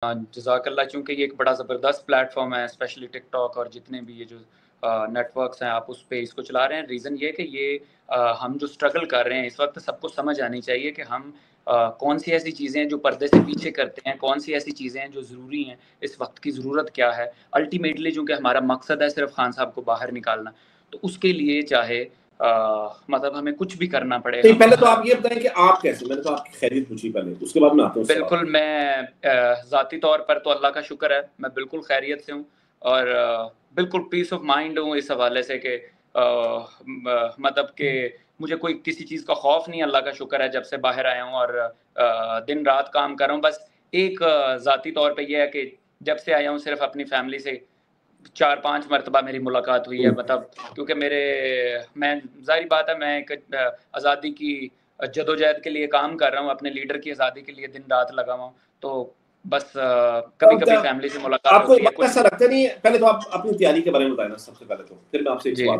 जज़ाकल्लाह, चूँकि ये एक बड़ा ज़बरदस्त प्लेटफ़ॉर्म है, स्पेशली टिकटॉक और जितने भी ये जो नेटवर्क्स हैं, आप उस पे इसको चला रहे हैं। रीज़न ये है कि ये हम जो स्ट्रगल कर रहे हैं इस वक़्त, सबको समझ आनी चाहिए कि हम कौन-सी ऐसी चीज़ें हैं जो पर्दे से पीछे करते हैं, कौन-सी ऐसी चीज़ें हैं जो ज़रूरी हैं, इस वक़्त की ज़रूरत क्या है। अल्टीमेटली चूँकि हमारा मकसद है सिर्फ़ खान साहब को बाहर निकालना, तो उसके लिए चाहे मतलब हमें कुछ भी करना पड़े, नहीं, हम पहले तो आप ये बताएं कि आप कैसे? मैंने तो आपकी खैरियत पूछी पहले, उसके बाद मैं आता हूँ सवाल। बिल्कुल, मैं ज़ाती तौर पर तो अल्लाह का शुक्र है, मैं बिल्कुल खैरियत से हूँ और बिल्कुल पीस ऑफ माइंड हूँ इस हवाले से कि मतलब कि मुझे कोई किसी चीज़ का खौफ नहीं, अल्लाह का शुक्र है जब से बाहर आया हूँ और दिन-रात काम कर रहा हूँ। बस एक ज़ाती तौर पे ये है कि जब से आया हूँ सिर्फ़ अपनी फैमिली से 4-5 मर्तबा मेरी मुलाकात हुई है, मतलब क्योंकि मैं ज़ाहिर बात है, मैं एक आज़ादी की जदोजहद के लिए काम कर रहा हूँ, अपने लीडर की आज़ादी के लिए दिन-रात लगा हुआ हूँ। तो बस कभी-कभी फैमिली से मुलाकात आपको होती है वक्त कुछ। ऐसा लगता नहीं है? पहले तो आप अपनी तैयारी के बारे में बताएं ना सबसे पहले तो, फिर मैं आपसे एक जी, सवाल।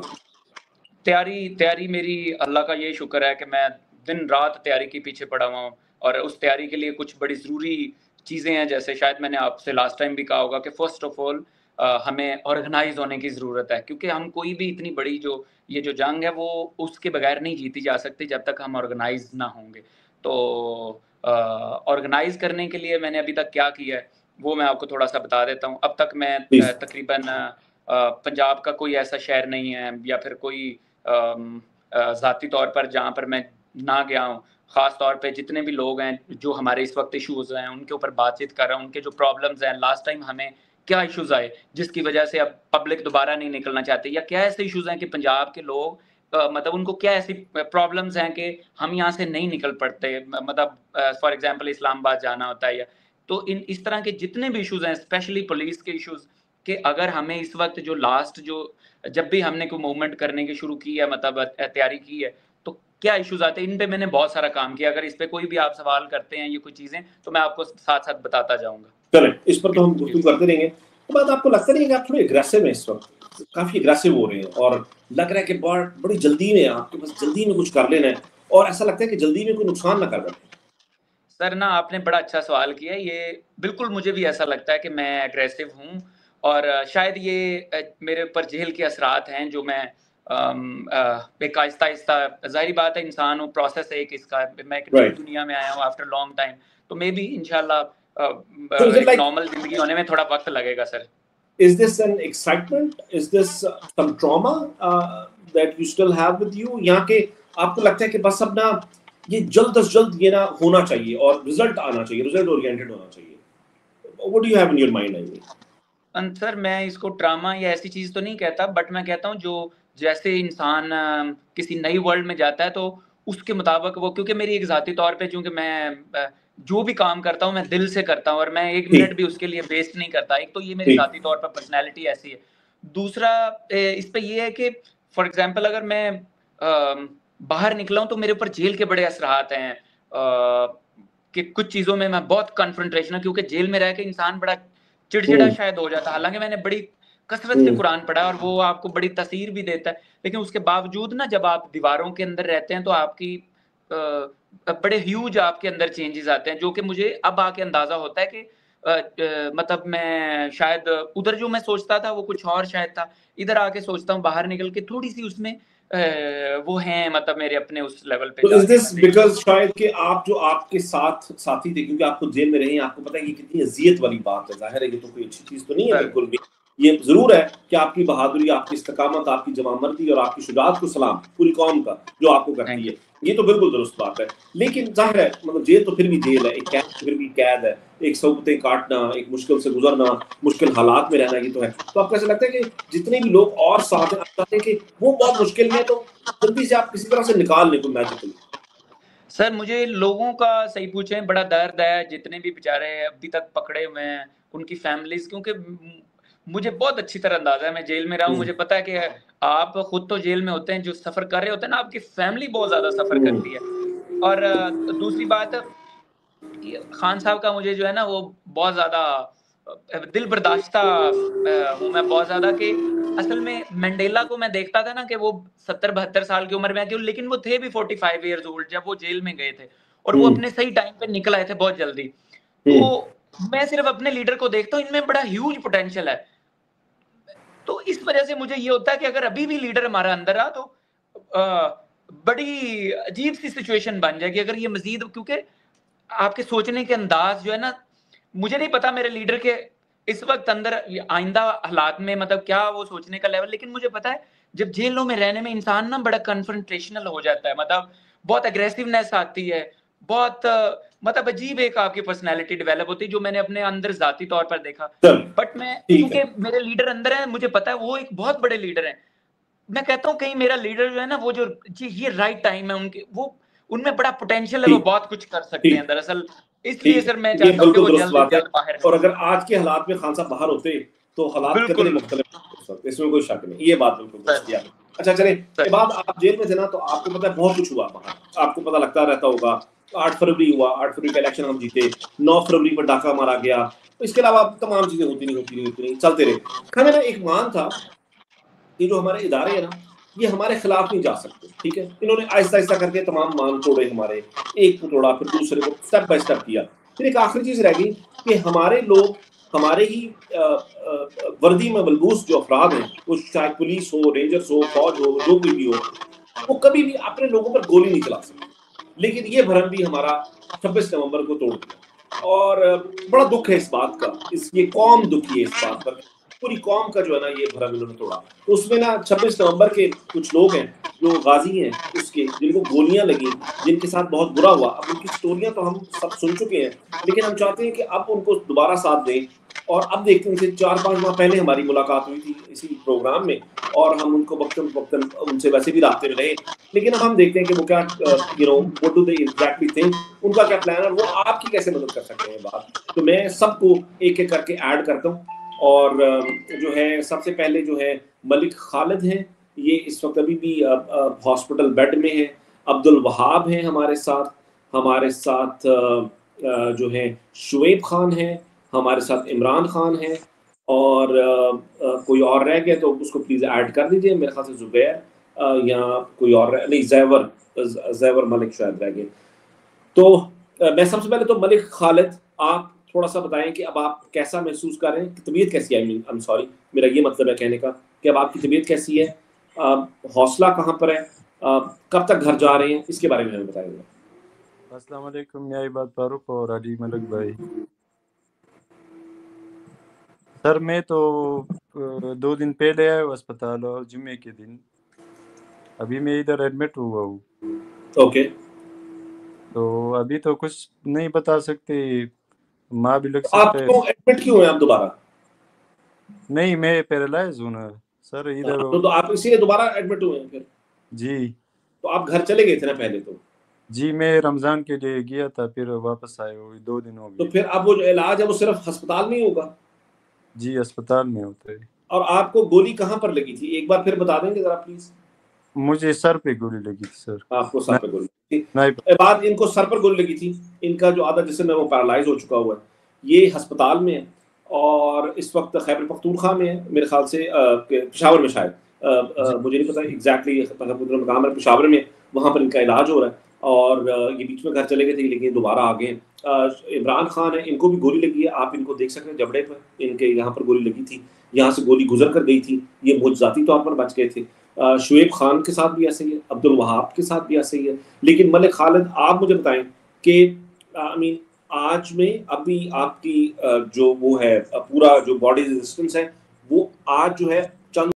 तैयारी मेरी अल्लाह का ये शुक्र है कि मैं दिन-रात तैयारी के पीछे पड़ा हुआ हूँ और उस तैयारी के लिए कुछ बड़ी ज़रूरी चीज़ें हैं, जैसे शायद मैंने आपसे लास्ट टाइम भी कहा होगा कि फ़र्स्ट ऑफ़ ऑल हमें ऑर्गनाइज़ होने की ज़रूरत है, क्योंकि हम कोई भी इतनी बड़ी ये जो जंग है, वो उसके बगैर नहीं जीती जा सकती जब तक हम ऑर्गनाइज़ ना होंगे। तो ऑर्गनाइज़ करने के लिए मैंने अभी तक क्या किया है, वो मैं आपको थोड़ा-सा बता देता हूँ। अब तक मैं प्लीज। तकरीबन पंजाब का कोई ऐसा शहर नहीं है या फिर कोई ज़ाती तौर पर जहाँ पर मैं ना गया हूँ। ख़ास तौर पे जितने भी लोग हैं, जो हमारे इस वक़्त इश्यूज़ हैं, उनके ऊपर बातचीत कर रहा हूँ, उनके जो प्रॉब्लम्स हैं, लास्ट टाइम हमें क्या इश्यूज़ आए, जिसकी वजह से अब पब्लिक दोबारा नहीं निकलना चाहती, या क्या ऐसे इश्यूज़ हैं कि पंजाब के लोग मतलब उनको क्या ऐसी प्रॉब्लम्स हैं कि हम यहाँ से नहीं निकल पड़ते। मतलब फॉर एग्ज़ाम्पल इस्लामाबाद जाना होता है, या तो इस तरह के जितने भी इश्यूज़ हैं, स्पेशली पुलिस के इश्यूज़, कि अगर हमें इस वक़्त जब भी हमने कोई मूवमेंट करने की शुरू की है, मतलब तैयारी की है, तो क्या इश्यूज़ आते हैं, इन पे मैंने बहुत सारा काम किया। अगर इस पे कोई भी आप सवाल करते हैं, ये कोई चीज़ें, तो मैं आपको साथ-साथ बताता जाऊँगा। चलें, इस पर तो हम जी। गुफ्तगू करते रहेंगे। तो बात आपको लगता नहीं है कि आप थोड़े एग्रेसिव हैं इस वक़्त? काफ़ी एग्रेसिव हो रहे हैं और लग रहा है कि बड़ी जल्दी में आपके पास जल्दी में कुछ कर लेना है और ऐसा लगता है कि जल्दी में कोई नुकसान ना कर बैठे। सर ना, आपने बड़ा अच्छा सवाल किया है। ये बिल्कुल मुझे भी ऐसा लगता है कि मैं एग्रेसिव हूँ और शायद ये मेरे ऊपर जेल के असरात हैं, जो मैं एक आहिस्ता-आहिस्ता, ज़ाहिर बात है, इंसान हूँ, प्रोसेस है एक इसका। मैं एक नई राइट। दुनिया में आया हूँ आफ्टर लॉन्ग टाइम, तो मेबी इंशाल्लाह सो इज़ इट एक लाइक, नॉर्मल ज़िंदगी होने में थोड़ा वक़्त लगेगा sir. Is this an excitement? Is this some trauma that you still have with you? या कि आपको लगता है कि बस अब ना ये जल्द से जल्द ये ना होना चाहिए और रिज़ल्ट आना चाहिए, रिज़ल्ट ओरिएंटेड होना चाहिए? What do you have in your mind I mean? Sir, मैं इसको ट्रामा या ऐसी चीज़ तो नहीं कहता, बट मैं कहता हूँ जो जैसे इंसान किसी नई वर्ल्ड में जाता है, तो उसके मुताबिक वो, क्योंकि मेरी एक ज़ाती तौर पे, चूँकि मैं जो भी काम करता हूँ मैं दिल से करता हूँ और मैं 1 ठीक, मिनट भी उसके लिए वेस्ट नहीं करता। एक तो ये मेरी ठीक। ज़ाती तौर पर पर्सनैलिटी ऐसी है। दूसरा इस पे ये है कि फॉर एग्ज़ाम्पल अगर मैं बाहर निकला हूँ तो मेरे ऊपर जेल के बड़े असरात हैं, कि कुछ चीज़ों में मैं बहुत कन्फ्रंटेशनल, क्योंकि जेल में रह के इंसान बड़ा चिड़चिड़ा हुँ, शायद हो जाता है। हालाँकि मैंने बड़ी कसरत से हुँ। कुरान पढ़ा है और वो आपको बड़ी तासीर भी देता है। लेकिन उसके बावजूद ना, जब आप दीवारों के अंदर रहते हैं, तो आपकी बड़े ह्यूज आपके अंदर चेंजेज़ आते हैं, जो कि मुझे अब आके अंदाज़ा होता है कि मतलब मैं शायद उधर जो मैं सोचता था वो कुछ और शायद था। इधर आके सोचता हूँ, बाहर निकल के थोड़ी-सी उसमें वो हैं, मतलब मेरे अपने उस लेवल पे तो इज़ जाके दिस मैं देखता हूँ। बिकॉज़ शायद कि आप जो आपके साथ साथी थे क्योंकि आप खुद जेल में रहे हैं, आपको पता है कि कितनी अज़ियत वाली बात है, ज़ाहिर है ये तो कोई अच्छी चीज़ तो नहीं है सर, बिल्कुल भी। ये ज़रूर है कि आपकी बहादुरी, आपकी इस्तिकामत, आपकी जवामर्दी और आपकी शुजाअत को सलाम, पूरी कौम का, जो आपको करती थैंक है। यू। ये तो बिल्कुल दुरुस्त बात है। लेकिन ज़ाहिर है मतलब जेल तो फिर भी जेल है, एक कैद तो फिर भी कैद है, एक सौगतें काटना, एक मुश्किल से गुज़रना, मुश्किल हालात में रहना, ये तो है। तो आपको ऐसा लगता है कि जितने भी लोग और साथ हैं, आप चाहते हैं कि वो बहुत मुश्किल में है तो जल्दी से आप किसी तरह से निकाल लें कोई मैजिकली? सर, मुझे लोगों का सही पूछें बड़ा दर्द है, जितने भी बेचारे अभी तक पकड़े हुए हैं, उनकी फैमिलीज़, क्योंकि मुझे बहुत अच्छी तरह अंदाज़ा है, मैं जेल में रहा हूँ, हुँ, मुझे पता है कि आप खुद तो जेल में होते हैं, जो सफ़र कर रहे होते हैं ना, आपकी फैमिली बहुत ज़्यादा सफ़र हुँ। करती है। और दूसरी बात, ये खान साहब का मुझे जो है ना, वो बहुत ज़्यादा दिल बर्दाश्ता हूँ मैं बहुत ज़्यादा, कि असल में मंडेला को मैं देखता था ना कि वो 70-72 साल की उम्र में आके, लेकिन वो थे भी 45 इयर्स ओल्ड जब वो जेल में गए थे और वो हुँ, अपने सही टाइम पे निकल आए थे बहुत जल्दी। तो हुँ। मैं सिर्फ अपने लीडर को देखता हूँ, इनमें बड़ा ह्यूज पोटेंशियल है। तो इस वजह से मुझे ये होता है कि अगर अभी भी लीडर हमारा अंदर आ तो बड़ी अजीब सी सिचुएशन बन जाएगी अगर ये मजीद, क्योंकि आपके सोचने के अंदाज जो है ना, मुझे नहीं पता मेरे लीडर के इस वक्त अंदर आइंदा हालात में मतलब क्या वो सोचने का लेवल, लेकिन मुझे पता है जब जेलों में रहने में इंसान ना बड़ा कन्फ्रंटेशनल हो जाता है, मतलब बहुत एग्रेसिवनेस आती है, बहुत मतलब अजीब एक आपकी पर्सनैलिटी डेवलप होती है, जो मैंने अपने अंदर जाती तौर पर देखा। बट मैं क्योंकि मेरे लीडर अंदर है, मुझे पता है वो एक बहुत बड़े लीडर हैं, मैं कहता हूँ कहीं मेरा लीडर जो है ना, वो जो ये राइट टाइम है उनके, वो उनमें बड़ा पोटेंशियल है, वो बहुत कुछ कर सकते हैं दरअसल। इसलिए सर मैं चाहता हूँ कि वो जल्द से जल्द बाहर। और अगर आज के हालात में खान साहब बाहर होते तो हालात कितने मुख्तलिफ हो सकते, इसमें कोई शक नहीं, ये बात बिल्कुल दुरुस्त है। अच्छा चले, के बाद आप जेल में थे ना, तो आपको पता है बहुत कुछ हुआ बाहर, आपको पता लगता रहता होगा। 8 फरवरी हुआ, 8 फरवरी का इलेक्शन हम जीते, 9 फरवरी पर डाका मारा गया, तो इसके अलावा तमाम चीजें होती नहीं चलते रहे। मेरा एक मान था कि जो हमारे इदारे हैं ना, ये हमारे खिलाफ नहीं जा सकते, ठीक है। इन्होंने आहिस्ता आहिस्ता करके तमाम मान तोड़े हमारे, एक को तोड़ा फिर दूसरे को, स्टेप बाय स्टेप किया। फिर एक आखिरी चीज रह गई कि हमारे लोग, हमारे ही वर्दी में मलबूस जो अफराद हैं, वो चाहे पुलिस हो, रेंजर्स हो, फौज हो, जो कोई भी हो, वो कभी भी अपने लोगों पर गोली नहीं चला सकते। लेकिन ये भरम भी हमारा 26 नवंबर को तोड़ दिया, और बड़ा दुख है इस बात का, ये कौम दुखी है इस बात पर, पूरी कौम का जो है ना ये भरम इन्होंने तोड़ा। तो उसमें ना 26 नवंबर के कुछ लोग हैं जो गाजी हैं उसके, जिनको गोलियां लगी, जिनके साथ बहुत बुरा हुआ। अब उनकी स्टोरियां तो हम सब सुन चुके हैं, लेकिन हम चाहते हैं कि अब उनको दोबारा साथ दें। और अब देखते हैं, उनसे 4-5 माह पहले हमारी मुलाकात हुई थी इसी प्रोग्राम में, और हम उनको वक्तन उनसे वैसे भी रास्ते में रहे, लेकिन अब हम देखते हैं कि वो क्या what do they exactly think, उनका क्या प्लान है, वो आपकी कैसे मदद कर सकते हैं बात। तो मैं सबको एक एक करके ऐड करता हूँ, और जो है सबसे पहले जो है मलिक खालिद हैं, ये इस वक्त अभी भी हॉस्पिटल बेड में है। अब्दुल वहाब हैं हमारे साथ जो है शुएब खान है, हमारे साथ इमरान खान है, और कोई और रह गया तो उसको प्लीज ऐड कर दीजिए, मेरे ख्याल से जुबैर या कोई और नहीं, जैवर मलिक शायद रह गए। तो मैं सबसे पहले तो मलिक खालिद, आप थोड़ा सा बताएं कि अब आप कैसा महसूस कर रहे हैं, तबीयत कैसी है। आई एम सॉरी, मेरा ये मतलब है कहने का कि अब आपकी तबीयत कैसी है, हौसला कहाँ पर है, कब तक घर जा रहे हैं, इसके बारे में हमें बताइएगा। अस्सलाम वालेकुम न्यायबाद फारूक और अली मलिक भाई। सर मैं तो 2 दिन पहले आया हूँ अस्पताल, और जुम्मे के दिन अभी मैं इधर एडमिट हुआ हूँ। ओके, तो अभी तो कुछ नहीं बता सकते, माँ भी लग सकता है। आपको एडमिट क्यों है आप दोबारा? नहीं, मैं पैरालाइज हूँ ना सर इधर। तो आप इसीलिए दोबारा एडमिट हुए हैं फिर? जी। तो आप घर चले गए थे ना पहले तो? जी, मैं रमजान के लिए गया था, फिर वापस आए हुए 2 दिन हो गए। तो फिर अब वो जो इलाज है वो सिर्फ अस्पताल में ही होगा? जी, अस्पताल में होता है। और आपको गोली कहाँ पर लगी थी, एक बार फिर बता देंगे जरा प्लीज? मुझे सर पे गोली लगी थी सर। आपको सर पे गोली लगी थी? बाद इनको सर पर गोली लगी थी, इनका जो आधा जिस्म है वो पैरालाइज हो चुका हुआ है, ये अस्पताल में है, और इस वक्त खैबर पख्तूनख्वा में है मेरे ख्याल से, पेशावर में शायद, मुझे नहीं पता एग्जैक्टली मकाम है पेशावर में, वहाँ पर इनका इलाज हो रहा है। और ये बीच में घर चले गए थे लेकिन दोबारा आ गए। इमरान खान है, इनको भी गोली लगी है, आप इनको देख सकते हैं जबड़े पर, इनके यहाँ पर गोली लगी थी, यहाँ से गोली गुजर कर गई थी, ये मुआवजाती तौर पर बच गए थे। शुएब खान के साथ भी ऐसे ही है, अब्दुल वहाब के साथ भी ऐसे ही है। लेकिन मलिक खालिद, आप मुझे बताएं कि आज में अभी आपकी जो वो है पूरा जो बॉडी रेजिस्टेंस है, वो आज जो है चंद